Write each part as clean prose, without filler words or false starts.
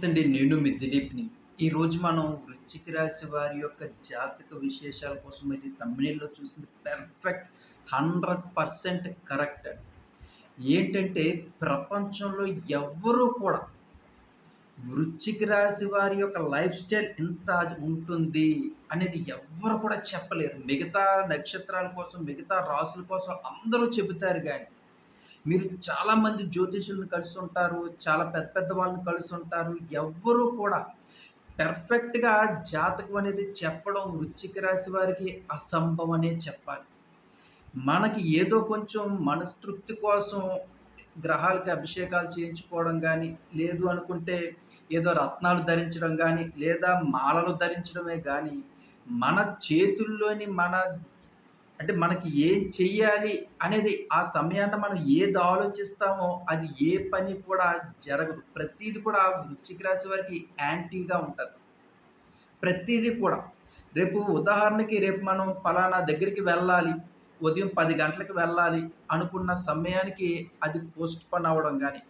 నమస్తే అండి. నేను మీ దిలీప్‌ని. ఈరోజు మనం వృశ్చిక రాశి వారి యొక్క జాతక విశేషాల కోసం అయితే థంబ్‌నెయిల్‌లో చూసింది పెర్ఫెక్ట్ 100% కరెక్ట్ అండి. ఏంటంటే ప్రపంచంలో ఎవ్వరూ కూడా వృశ్చిక రాశి వారి యొక్క లైఫ్ స్టైల్ ఇంత ఉంటుంది అనేది ఎవ్వరు కూడా చెప్పలేరు. మిగతా నక్షత్రాల కోసం, మిగతా రాసుల కోసం అందరూ చెబుతారు గానీ మీరు చాలామంది జ్యోతిషులను కలిసుంటారు. చాలా పెద్ద పెద్ద వాళ్ళని కలిసుంటారు. ఎవ్వరూ కూడా పెర్ఫెక్ట్‌గా జాతకం అనేది చెప్పడం వృశ్చిక రాశి వారికి అసంభవమనే చెప్పాలి. మనకి ఏదో కొంచెం మనస్తృప్తి కోసం గ్రహాలకి అభిషేకాలు చేయించుకోవడం గానీ, లేదు అనుకుంటే ఏదో రత్నాలు ధరించడం గానీ, లేదా మాలలు ధరించడమే గానీ, మన చేతుల్లోని అంటే మనకి ఏం చెయ్యాలి అనేది ఆ సమయాన మనం ఏది ఆలోచిస్తామో అది ఏ పని కూడా జరగదు. ప్రతీది కూడా వృశ్చిక రాశి వారికి యాంటీగా ఉంటది. ప్రతీదీ కూడా. రేపు మనం పలానా దగ్గరికి వెళ్ళాలి. ఉదయం 10 గంటలకు వెళ్ళాలి అనుకున్న సమయానికి అది పోస్ట్‌పోన్ అవ్వడం గానీ,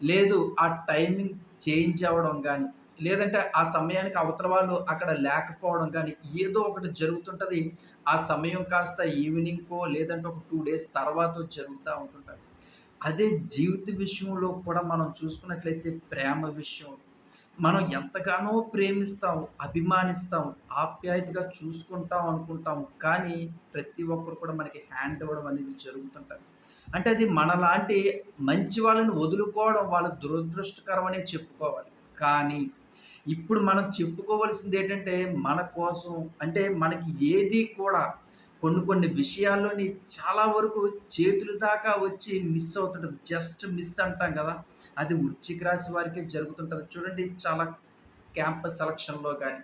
లేదు ఆ టైమింగ్ చేంజ్ అవ్వడం గానీ, లేదంటే ఆ సమయానికి అవతల వాళ్ళు అక్కడ లేకపోవడం గానీ, ఏదో ఒకటి జరుగుతుంటది. ఆ సమయం కాస్త ఈవినింగ్‌కో లేదంటే ఒక 2 డేస్ తర్వాతో జరుగుతా ఉంటుంటది. అదే జీవిత విషయంలో కూడా మనం చూసుకున్నట్లయితే ప్రేమ విషయం మనం ఎంతగానో ప్రేమిస్తాం, అభిమానిస్తాం, ఆప్యాయతగా చూసుకుంటాం అనుకుంటాం. కానీ ప్రతి ఒక్కరు కూడా మనకి హ్యాండ్ ఇవ్వడం అనేది జరుగుతుంటది. అంటే అది మనలాంటి మంచి వాళ్ళని వదులుకోవడం వాళ్ళ దురదృష్టకరం అనే చెప్పుకోవాలి. కానీ ఇప్పుడు మనం చెప్పుకోవాల్సిందేంటంటే మన కోసం అంటే మనకి ఏది కూడా కొన్ని కొన్ని విషయాల్లోని చాలా వరకు చేతుల దాకా వచ్చి మిస్ అవుతుంటది. జస్ట్ మిస్ అంటాం గదా! అది వృశ్చిక రాశి వారికే జరుగుతుంటది. చూడండి చాలా క్యాంపస్ సెలక్షన్‌లో గాని,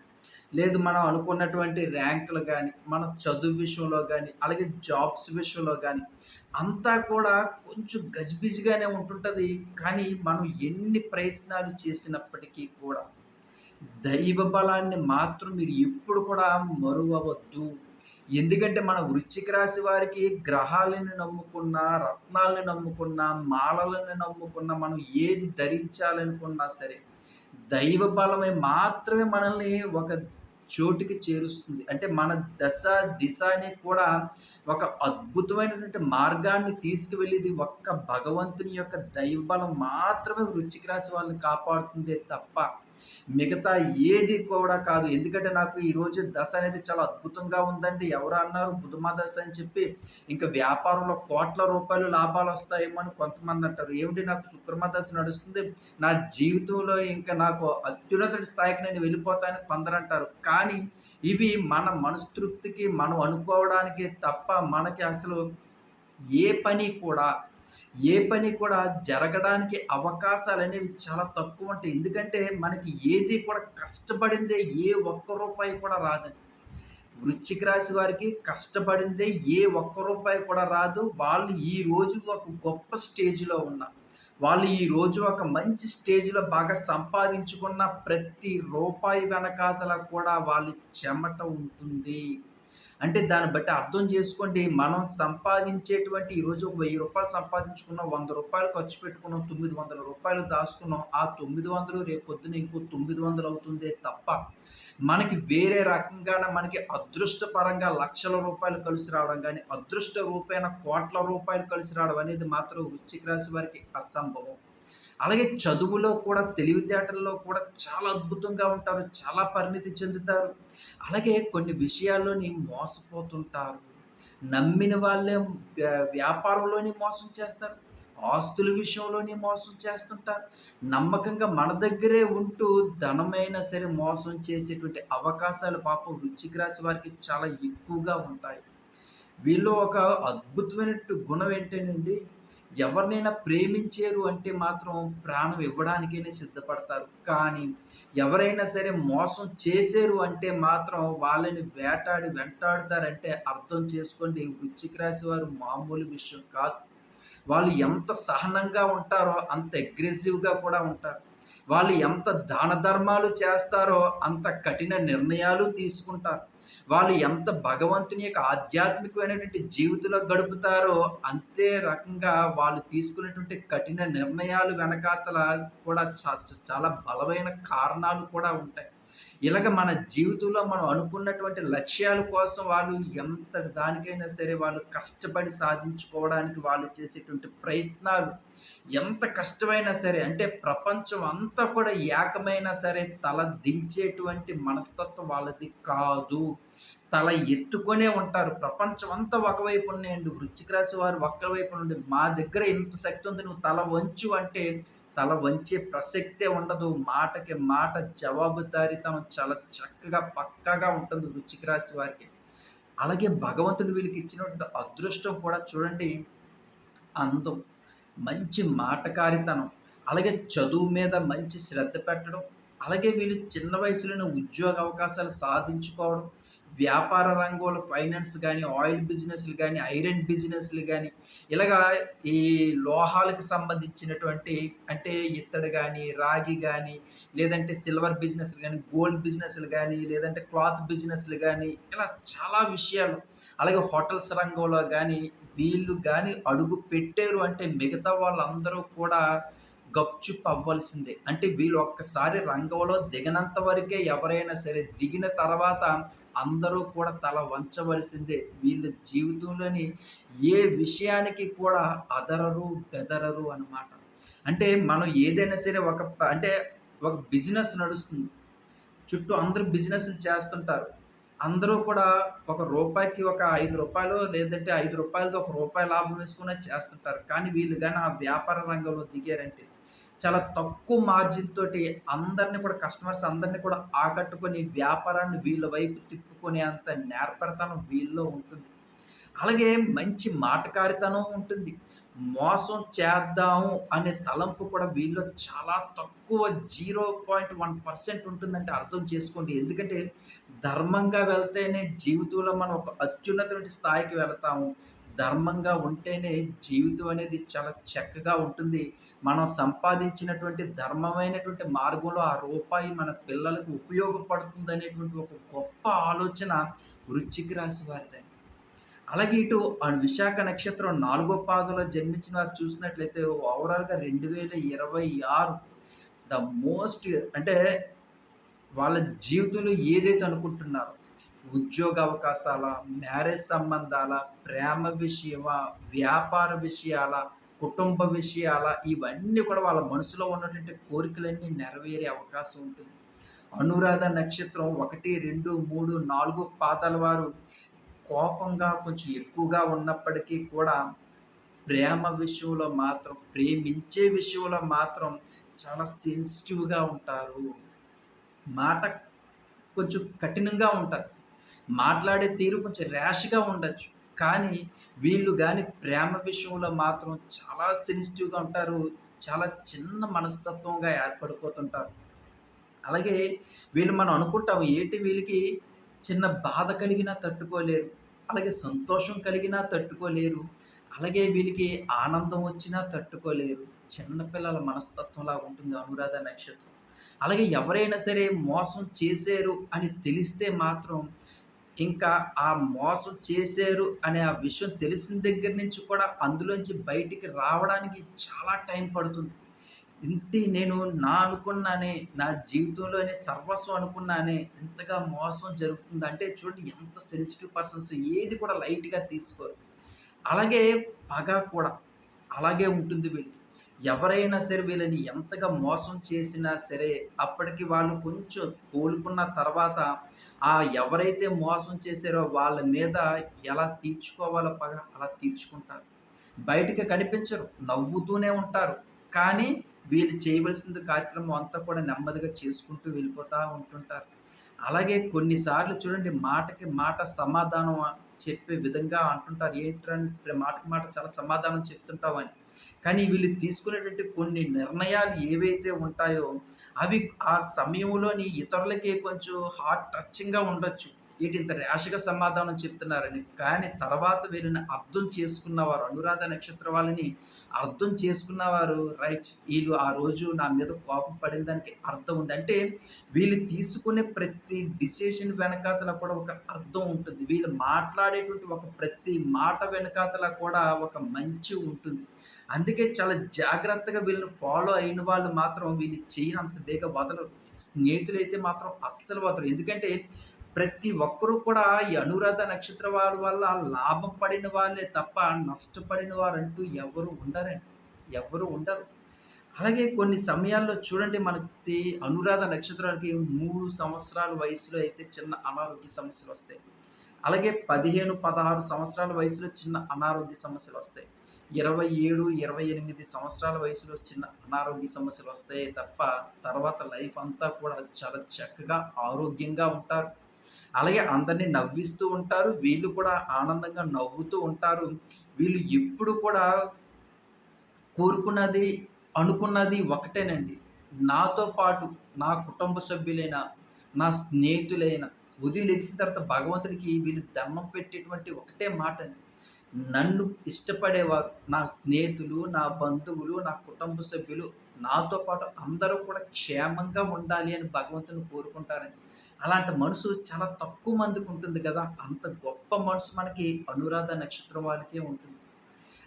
లేదు మనం అనుకున్నటువంటి ర్యాంకులు గాని, మన చదువు విషయంలో గాని, అలాగే జాబ్స్ విషయంలో గాని, అంతా కూడా కొంచెం గజిబిజిగానే ఉంటుంటది. కానీ మనం ఎన్ని ప్రయత్నాలు చేసినప్పటికీ కూడా దైవ బలాన్ని మాత్రం మీరు ఎప్పుడు కూడా మరువవద్దు. ఎందుకంటే మన వృశ్చిక రాశి వారికి గ్రహాలను నమ్ముకున్నా, రత్నాలను నమ్ముకున్నా, మాలలను నమ్ముకున్నా, మనం ఏది ధరించాలనుకున్నా సరే, దైవ బలమే మాత్రమే మనల్ని ఒక చోటికి చేరుస్తుంది. అంటే మన దశ, దిశ అని కూడా ఒక అద్భుతమైనటువంటి మార్గాన్ని తీసుకువెళ్ళేది ఒక్క భగవంతుని యొక్క దైవ బలం మాత్రమే వృశ్చిక రాశి వాళ్ళని కాపాడుతుందే తప్ప మిగతా ఏది కూడా కాదు. ఎందుకంటే నాకు ఈరోజు దశ అనేది చాలా అద్భుతంగా ఉందండి. ఎవరో అన్నారు బుధమ దశ అని చెప్పి, ఇంక వ్యాపారంలో కోట్ల రూపాయలు లాభాలొస్తాయేమో అని కొంతమంది అంటారు. ఏమిటి నాకు శుక్రమ దశ నడుస్తుంది. నా జీవితంలో ఇంక నాకు అత్యున్నత స్థాయికి నేను వెళ్ళిపోతానని కొందరంటారు. కానీ ఇవి మన మనస్తృప్తికి మనం అనుకోవడానికే తప్ప మనకి అసలు ఏ పని కూడా ఏ పని కూడా జరగడానికి అవకాశాలనేవి చాలా తక్కువుంటాయి. ఎందుకంటే, మనకి ఏది కూడా కష్టపడిందే ఏ ఒక్క రూపాయి కూడా రాదండి. వృశ్చిక రాశి వారికి కష్టపడిందే ఏ ఒక్క రూపాయి కూడా రాదు. వాళ్ళు ఈ రోజు ఒక గొప్ప స్టేజ్‌లో ఉన్నారు. వాళ్ళు ఈ రోజు ఒక మంచి స్టేజ్‌లో బాగా సంపాదించుకున్న ప్రతి రూపాయి వెనకాతల కూడా వాళ్ళ చెమట ఉంటుంది. అంటే దాన్ని బట్టి అర్థం చేసుకోండి. మనం సంపాదించేటువంటి ఈరోజు ఒక రూ. 1000 సంపాదించుకున్నాం. రూ. 100 ఖర్చు పెట్టుకున్నాం. రూ. 900 దాసుకున్నాం. ఆ 900 రేపొద్దున ఇంకో 900 అవుతుందే తప్ప, మనకి వేరే రకంగాన మనకి అదృష్టపరంగా లక్షల రూపాయలు కలిసి రావడం గానీ, అదృష్ట రూపేణ కోట్ల రూపాయలు కలిసి రావడం అనేది మాత్రం వృశ్చిక రాశి వారికి అసంభవం. అలాగే చదువులో కూడా తెలివితేటల్లో కూడా చాలా అద్భుతంగా ఉంటారు. చాలా పరిణితి చెందుతారు. అలాగే కొన్ని విషయాల్లోని మోసపోతుంటారు. నమ్మిన వాళ్ళే వ్యాపారంలోని మోసం చేస్తారు. ఆస్తుల విషయంలోని మోసం చేస్తుంటారు. నమ్మకంగా మన దగ్గరే ఉంటూ ధనమైనా సరే మోసం చేసేటువంటి అవకాశాలు పాపం వృశ్చిక రాశి వారికి చాలా ఎక్కువగా ఉంటాయి. వీళ్ళో ఒక అద్భుతమైనటు గుణం ఏంటేనండి, ఎవరినైనా ప్రేమించారు అంటే మాత్రం ప్రాణం ఇవ్వడానికైనా సిద్ధపడతారు. కానీ ఎవరైనా సరే మోసం చేశారు అంటే మాత్రం వాళ్ళని వెంటాడుతారంటే అర్థం చేసుకోండి వృశ్చిక రాశి వారు మామూలు విషయం కాదు. వాళ్ళు ఎంత సహనంగా ఉంటారో అంత అగ్రెసివ్‌గా కూడా ఉంటారు. వాళ్ళు ఎంత దాన ధర్మాలు చేస్తారో అంత కఠిన నిర్ణయాలు తీసుకుంటారు. వాళ్ళు ఎంత భగవంతుని యొక్క ఆధ్యాత్మికమైనటువంటి జీవితంలో గడుపుతారో, అంతే రకంగా వాళ్ళు తీసుకున్నటువంటి కఠిన నిర్ణయాలు వెనకాతల కూడా చాలా బలమైన కారణాలు కూడా ఉంటాయి. ఇలాగ మన జీవితంలో మనం అనుకున్నటువంటి లక్ష్యాల కోసం వాళ్ళు ఎంతటి దానికైనా సరే వాళ్ళు కష్టపడి సాధించుకోవడానికి వాళ్ళు చేసేటువంటి ప్రయత్నాలు ఎంత కష్టమైనా సరే, అంటే ప్రపంచం అంతా కూడా ఏకమైనా సరే తల దించేటువంటి మనస్తత్వం వాళ్ళది కాదు. తల ఎత్తుకొనే ఉంటారు. ప్రపంచం అంతా ఒకవైపు ఉన్నాయండి. వృశ్చిక రాశి వారు ఒక్కవైపు నుండి మా దగ్గర ఇంత శక్తి ఉంది, నువ్వు తల వంచు అంటే తల వంచే ప్రసక్తే ఉండదు. మాటకి మాట జవాబుదారీతనం చాలా చక్కగా పక్కాగా ఉంటుంది వృశ్చిక రాశి వారికి. అలాగే భగవంతుడు వీళ్ళకి ఇచ్చినటువంటి అదృష్టం కూడా చూడండి, అందం, మంచి మాటకారితనం, అలాగే చదువు మీద మంచి శ్రద్ధ పెట్టడం, అలాగే వీళ్ళు చిన్న వయసులోనే ఉద్యోగ అవకాశాలు సాధించుకోవడం, వ్యాపార రంగంలో ఫైనాన్స్ గానీ, ఆయిల్ బిజినెస్‌లు గానీ, ఐరన్ బిజినెస్‌లు గానీ, ఇలాగా ఈ లోహాలకు సంబంధించినటువంటి అంటే ఇత్తడి గానీ, రాగి గానీ, లేదంటే సిల్వర్ బిజినెస్‌లు గానీ, గోల్డ్ బిజినెస్‌లు గానీ, లేదంటే క్లాత్ బిజినెస్‌లు గానీ, ఇలా చాలా విషయాలు. అలాగే హోటల్స్ రంగంలో గానీ, వీళ్ళు గాని అడుగు పెట్టారు అంటే మిగతా వాళ్ళందరూ కూడా గప్‌చుప్ అవ్వాల్సిందే. అంటే వీళ్ళు ఒక్కసారి రంగంలో దిగనంత వరకే ఎవరైనా సరే, దిగిన తర్వాత అందరూ కూడా తల వంచవలసిందే. వీళ్ళ జీవితంలోని ఏ విషయానికి కూడా అదరరు, బెదరరు అన్నమాట. అంటే మనం ఏదైనా సరే అంటే ఒక బిజినెస్ నడుస్తుంది. చుట్టూ అందరూ బిజినెస్‌లు చేస్తుంటారు. అందరూ కూడా ఒక రూపాయికి ఒక రూ. 5 లేదంటే రూ. 5తో ఒక రూపాయి లాభం వేసుకునే చేస్తుంటారు. కానీ వీళ్ళు గాని ఆ వ్యాపార రంగంలో దిగారంటే చాలా తక్కువ మార్జిన్ తోటి అందరిని కూడా కస్టమర్స్ అందరిని కూడా ఆకట్టుకొని వ్యాపారాన్ని వీళ్ళ వైపు తిప్పుకునే అంత నేర్పరితనం వీళ్ళలో ఉంటుంది. అలాగే మంచి మాటకారితనం ఉంటుంది. మోసం చేద్దాము అనే తలంపు కూడా వీళ్ళలో చాలా తక్కువ 0.1% ఉంటుందంటే అర్థం చేసుకోండి. ఎందుకంటే ధర్మంగా వెళ్తేనే జీవితంలో మనం ఒక అత్యున్నతమైన స్థాయికి వెళతాము. ధర్మంగా ఉంటేనే జీవితం అనేది చాలా చక్కగా ఉంటుంది. మనం సంపాదించినటువంటి ధర్మమైనటువంటి మార్గంలో ఆ రూపాయి మన పిల్లలకు ఉపయోగపడుతుందనేటువంటి ఒక గొప్ప ఆలోచన వృశ్చిక రాశి వారిదండి. అలాగే ఇటు విశాఖ నక్షత్రం 4 పాదంలో జన్మించిన వారు చూసినట్లయితే ఓవరాల్‌గా 2026 ద మోస్ట్ అంటే వాళ్ళ జీవితంలో ఏదైతే అనుకుంటున్నారో, ఉద్యోగ అవకాశాల, మ్యారేజ్ సంబంధాల, ప్రేమ విషయమా, వ్యాపార విషయాల, కుటుంబ విషయాల, ఇవన్నీ కూడా వాళ్ళ మనసులో ఉన్నటువంటి కోరికలన్నీ నెరవేరే అవకాశం ఉంటుంది. అనురాధ నక్షత్రం 1, 2, 3, 4 పాదాల వారు కోపంగా కొంచెం ఎక్కువగా ఉన్నప్పటికీ కూడా ప్రేమ విషయంలో మాత్రం, ప్రేమించే విషయంలో మాత్రం చాలా సెన్సిటివ్‌గా ఉంటారు. మాట కొంచెం కఠినంగా ఉంటది. మాట్లాడే తీరు కొంచెం ర్యాష్‌గా ఉండొచ్చు. కానీ వీళ్ళు గాని ప్రేమ విషయంలో మాత్రం చాలా సెన్సిటివ్‌గా ఉంటారు. చాలా చిన్న మనస్తత్వంగా ఏర్పడిపోతుంటారు. అలాగే వీళ్ళు మనం అనుకుంటాం ఏంటి వీళ్ళకి చిన్న బాధ కలిగినా తట్టుకోలేరు. అలాగే సంతోషం కలిగినా తట్టుకోలేరు. అలాగే వీళ్ళకి ఆనందం వచ్చినా తట్టుకోలేరు. చిన్న పిల్లల మనస్తత్వంలాగా ఉంటుంది అనురాధ నక్షత్రం. అలాగే ఎవరైనా సరే మోసం చేశారు అని తెలిస్తే మాత్రం ఇంకా ఆ మోసం చేశారు అనే ఆ విషయం తెలిసిన దగ్గర నుంచి కూడా అందులోంచి బయటికి రావడానికి చాలా టైం పడుతుంది. నేను అనుకున్నానే, నా జీవితంలోనే సర్వస్వం అనుకున్నానే, ఇంతగా మోసం జరుగుతుంది. అంటే చూడండి ఎంత సెన్సిటివ్ పర్సన్స్ ఏది కూడా లైట్‌గా తీసుకోరు. అలాగే పగ కూడా అలాగే ఉంటుంది వీళ్ళకి. ఎవరైనా సరే వీళ్ళని ఎంతగా మోసం చేసినా సరే, అప్పటికి వాళ్ళు కొంచెం కోలుకున్న తర్వాత ఎవరైతే మోసం చేశారో వాళ్ళ మీద ఎలా తీర్చుకోవాలో పగ అలా తీర్చుకుంటారు. బయటికి కనిపించరు. నవ్వుతూనే ఉంటారు. కానీ వీళ్ళు చేయవలసిన కార్యక్రమం అంతా కూడా నెమ్మదిగా చేసుకుంటూ వెళ్ళిపోతా ఉంటుంటారు. అలాగే కొన్ని సార్లు చూడండి మాటకి మాట సమాధానం చెప్పే విధంగా అంటుంటారు. ఏంట్రా మాటకి మాట చాలా సమాధానం చెప్తుంటావని. కానీ వీళ్ళు తీసుకునేటువంటి కొన్ని నిర్ణయాలు ఏవైతే ఉంటాయో అవి ఆ సమయంలోని ఇతరులకి కొంచెం హార్ట్ టచింగ్‌గా ఉండొచ్చు. ఏంటి ఇంత ర్యాష్‌గా సమాధానం చెప్తున్నారని. కానీ తర్వాత వీళ్ళని అర్థం చేసుకున్నవారు, అనురాధ నక్షత్రం వాళ్ళని అర్థం చేసుకున్నవారు రైట్. ఈళ్ళు ఆ రోజు నా మీద కోపం పడిన దానికి అర్థం ఉంది. అంటే వీళ్ళు తీసుకునే ప్రతి డిసిషన్ వెనకాతల కూడా ఒక అర్థం ఉంటుంది. వీళ్ళు మాట్లాడేటువంటి ఒక ప్రతి మాట వెనకాతల కూడా ఒక మంచి ఉంటుంది. అందుకే చాలా జాగ్రత్తగా వీళ్ళని ఫాలో అయిన వాళ్ళు మాత్రం వీళ్ళు చెయ్యని అంత బేగా వదలరు. స్నేహితులైతే మాత్రం అస్సలు వదలరు. ఎందుకంటే ప్రతి ఒక్కరు కూడా ఈ అనురాధ నక్షత్రం వారి వల్ల లాభం పడిన వాళ్ళే తప్ప నష్టపడిన వారంటూ ఎవరు ఉండరండి. ఎవ్వరు ఉండరు. అలాగే కొన్ని సమయాల్లో చూడండి మనకి అనురాధ నక్షత్రానికి 3 సంవత్సరాల వయసులో అయితే చిన్న అనారోగ్య సమస్యలొస్తాయి. అలాగే 15, 16 సంవత్సరాల వయసులో చిన్న అనారోగ్య సమస్యలొస్తాయి. 27, 28 సంవత్సరాల వయసులో చిన్న అనారోగ్య సమస్యలొస్తాయే తప్ప తర్వాత లైఫ్ అంతా కూడా చాలా చక్కగా ఆరోగ్యంగా ఉంటారు. అలాగే అందరిని నవ్విస్తూ ఉంటారు. వీళ్ళు కూడా ఆనందంగా నవ్వుతూ ఉంటారు. వీళ్ళు ఎప్పుడు కూడా కోరుకున్నది, అనుకున్నది ఒకటేనండి. నాతో పాటు నా కుటుంబ సభ్యులైన, నా స్నేహితులైన ఉదయం లెగిసిన తర్వాత భగవంతుడికి వీళ్ళు దండం పెట్టేటువంటి ఒకటే మాటండి. నన్ను ఇష్టపడేవారు, నా స్నేహితులు, నా బంధువులు, నా కుటుంబ సభ్యులు, నాతో పాటు అందరూ కూడా క్షేమంగా ఉండాలి అని భగవంతుని కోరుకుంటారండి. అలాంటి మనసు చాలా తక్కువ మందికుంటుంది గదా! అంత గొప్ప మనసు మనకి అనురాధ నక్షత్రం వాళ్ళకే ఉంటుంది.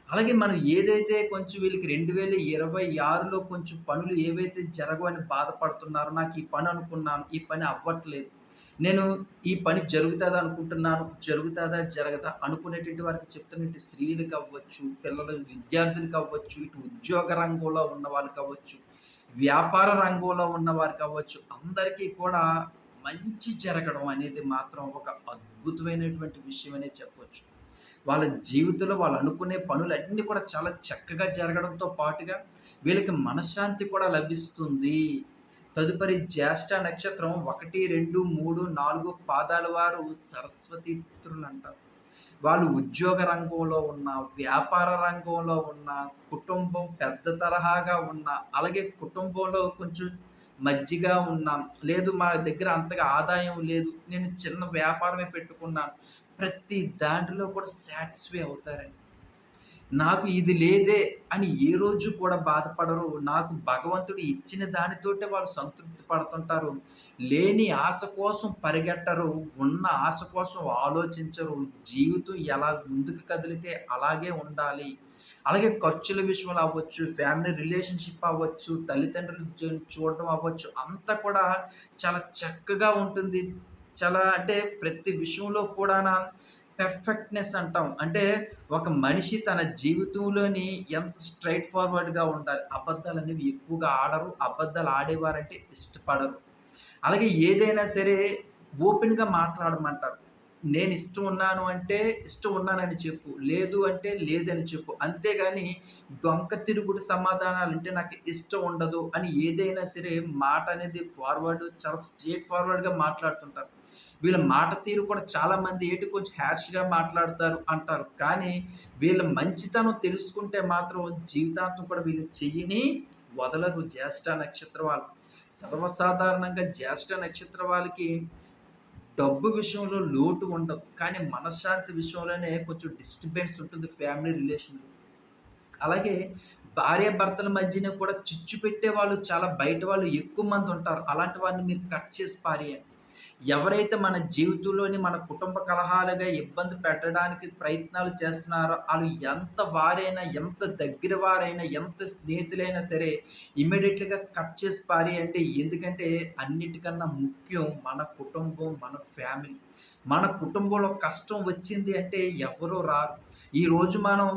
అలాగే మనం ఏదైతే కొంచెం వీళ్ళకి 2026లో కొంచెం పనులు ఏవైతే జరగవని బాధపడుతున్నారో, నాకు ఈ పని అనుకున్నాను, ఈ పని అవ్వట్లేదు. నేను ఈ పని జరుగుతదా అనుకుంటున్నాను, జరుగుతదా, జరగదా అనుకునేటువంటి వారికి చెప్తున్నట్టు స్త్రీలకవ్వచ్చు, పిల్లలు విద్యార్థులకవ్వచ్చు, ఇటు ఉద్యోగ రంగంలో ఉన్న వాళ్ళకవ్వచ్చు, వ్యాపార రంగంలో ఉన్న వారికవ్వచ్చు, అందరికీ కూడా మంచి జరగడం అనేది మాత్రం ఒక అద్భుతమైనటువంటి విషయం అనే చెప్పొచ్చు. వాళ్ళ జీవితంలో వాళ్ళు అనుకునే పనులన్నీ కూడా చాలా చక్కగా జరగడంతో పాటుగా వీళ్ళకి మనశ్శాంతి కూడా లభిస్తుంది. తదుపరి జ్యేష్ఠ నక్షత్రం 1, 2, 3, 4 పాదాల వారు సరస్వతి పుత్రులంటారు. వాళ్ళు ఉద్యోగ రంగంలో ఉన్న, వ్యాపార రంగంలో ఉన్న, కుటుంబం పెద్ద తరహాగా ఉన్న, అలాగే కుటుంబంలో కొంచెం మజ్జిగా ఉన్నాం. లేదు మా దగ్గర అంతగా ఆదాయం లేదు. నేను చిన్న వ్యాపారమే పెట్టుకున్నాను. ప్రతి దాంట్లో కూడా సాటిస్ఫై అవుతారండి. నాకు ఇది లేదే అని ఏ రోజు కూడా బాధపడరు. నాకు భగవంతుడు ఇచ్చిన దానితోటే వాళ్ళు సంతృప్తి పడుతుంటారు. లేని ఆశ కోసం పరిగెట్టరు. ఉన్న ఆశ కోసం ఆలోచించరు. జీవితం ఎలా ముందుకు కదిలితే అలాగే ఉండాలి. అలాగే ఖర్చుల విషయంలో అవ్వచ్చు, ఫ్యామిలీ రిలేషన్‌షిప్ అవ్వచ్చు, తల్లిదండ్రులు చూడడం అవ్వచ్చు, అంతా కూడా చాలా చక్కగా ఉంటుంది. చాలా అంటే ప్రతి విషయంలో కూడాన పెర్ఫెక్ట్‌నెస్ అంటాం. అంటే ఒక మనిషి తన జీవితంలోని ఎంత స్ట్రెయిట్ ఫార్వర్డ్‌గా ఉండాలి. అబద్ధాలనేవి ఎక్కువగా ఆడరు. అబద్ధాలు ఆడేవారంటే ఇష్టపడరు. అలాగే ఏదైనా సరే ఓపెన్‌గా మాట్లాడమంటారు. నేను ఇష్టం ఉన్నాను అంటే ఇష్టం ఉన్నానని చెప్పు. లేదు అంటే లేదని చెప్పు. అంతేగాని డొంక తిరుగుడు సమాధానాలు అంటే నాకు ఇష్టం ఉండదు అని ఏదైనా సరే మాట అనేది ఫార్వర్డ్ చాలా స్ట్రెయిట్ ఫార్వర్డ్‌గా మాట్లాడుతుంటారు. వీళ్ళ మాట తీరు కూడా చాలామంది ఏంటి కొంచెం హార్ష్‌గా మాట్లాడతారు అంటారు. కానీ వీళ్ళ మంచితనం తెలుసుకుంటే మాత్రం జీవితాంతం కూడా వీళ్ళు చెయ్యని వదలరు జ్యేష్ఠ నక్షత్రం వాళ్ళు. సర్వసాధారణంగా జ్యేష్ఠ నక్షత్రం వాళ్ళకి డబ్బు విషయంలో లోటు ఉండదు. కానీ మనశ్శాంతి విషయంలోనే కొంచెం డిస్టర్బెన్స్ ఉంటుంది ఫ్యామిలీ రిలేషన్‌లో. అలాగే భార్యాభర్తల మధ్యన కూడా చిచ్చు పెట్టేవాళ్ళు చాలా బయట వాళ్ళు ఎక్కువ మంది ఉంటారు. అలాంటి వారిని మీరు కట్ చేసి పారేయండి. ఎవరైతే మన జీవితంలోని మన కుటుంబ కలహాలుగా ఇబ్బంది పెట్టడానికి ప్రయత్నాలు చేస్తున్నారో ఆళ్ళు ఎంత వారైనా, ఎంత దగ్గర వారైనా, ఎంత స్నేహితులైనా సరే ఇమ్మీడియేట్‌లీగా కట్ చేసి పారేయండి. ఎందుకంటే అన్నిటికన్నా ముఖ్యం మన కుటుంబం, మన ఫ్యామిలీ. మన కుటుంబంలో కష్టం వచ్చింది అంటే ఎవరు రారు. ఈరోజు మనం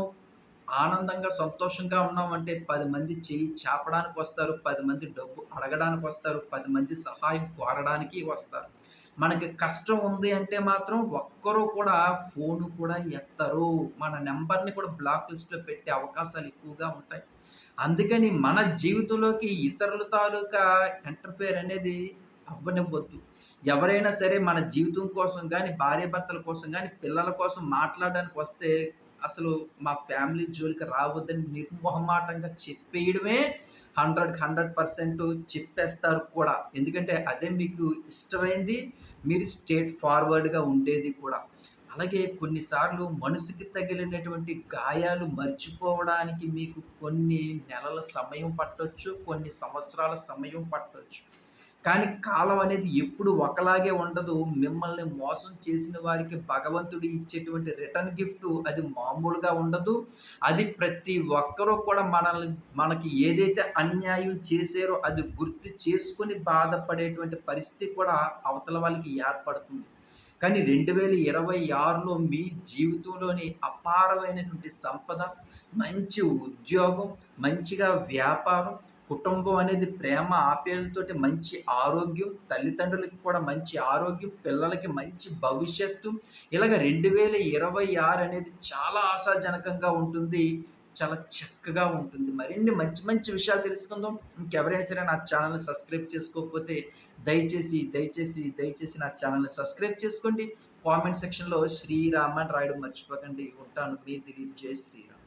ఆనందంగా, సంతోషంగా ఉన్నామంటే 10 మంది చెయ్యి చాపడానికొస్తారు. 10 మంది డబ్బు అడగడానికొస్తారు. 10 మంది సహాయం కోరడానికి వస్తారు. మనకి కష్టం ఉంది అంటే మాత్రం ఒక్కరు కూడా ఫోను కూడా ఎత్తరు. మన నంబర్‌ని కూడా బ్లాక్ లిస్ట్‌లో పెట్టే అవకాశాలు ఎక్కువగా ఉంటాయి. అందుకని మన జీవితంలోకి ఇతరుల తాలూకా ఇంటర్ఫియర్ అనేది అవ్వనివ్వద్దు. ఎవరైనా సరే మన జీవితం కోసం గాని, భార్యాభర్తల కోసం గాని, పిల్లల కోసం మాట్లాడడానికి వస్తే అసలు మా ఫ్యామిలీ జోలికి రావద్దని నిర్మొహమాటంగా చెప్పేయడమే 100కి 100% చెప్పేస్తారు కూడా. ఎందుకంటే అదే మీకు ఇష్టమైంది. మీరు స్ట్రెయిట్ ఫార్వర్డ్‌గా ఉండేది కూడా. అలాగే కొన్నిసార్లు మనసుకి తగిలినటువంటి గాయాలు మర్చిపోవడానికి మీకు కొన్ని నెలల సమయం పట్టొచ్చు. కొన్ని సంవత్సరాల సమయం పట్టొచ్చు. కానీ కాలం అనేది ఎప్పుడు ఒకలాగే ఉండదు. మిమ్మల్ని మోసం చేసిన వారికి భగవంతుడు ఇచ్చేటువంటి రిటర్న్ గిఫ్ట్ అది మామూలుగా ఉండదు. అది ప్రతి ఒక్కరూ కూడా మనకి ఏదైతే అన్యాయం చేశారో అది గుర్తు చేసుకొని బాధపడేటువంటి పరిస్థితి కూడా అవతల వాళ్ళకి ఏర్పడుతుంది. కానీ 2026లో మీ జీవితంలోని అపారమైనటువంటి సంపద, మంచి ఉద్యోగం, మంచిగా వ్యాపారం, కుటుంబం అనేది ప్రేమ ఆప్యాయతలతోటి మంచి ఆరోగ్యం, తల్లిదండ్రులకి కూడా మంచి ఆరోగ్యం, పిల్లలకి మంచి భవిష్యత్తు. ఇలాగ 2026 అనేది చాలా ఆశాజనకంగా ఉంటుంది. చాలా చక్కగా ఉంటుంది. మరిన్ని మంచి మంచి విషయాలు తెలుసుకుందాం. ఇంకెవరైనా సరే నా ఛానెల్‌ని సబ్స్క్రైబ్ చేసుకోకపోతే దయచేసి నా ఛానెల్‌ని సబ్స్క్రైబ్ చేసుకోండి. కామెంట్ సెక్షన్‌లో శ్రీరామ్ అని రాయడం మర్చిపోకండి. ఉంటాను. మీ దిలీప్. జై శ్రీరామ్.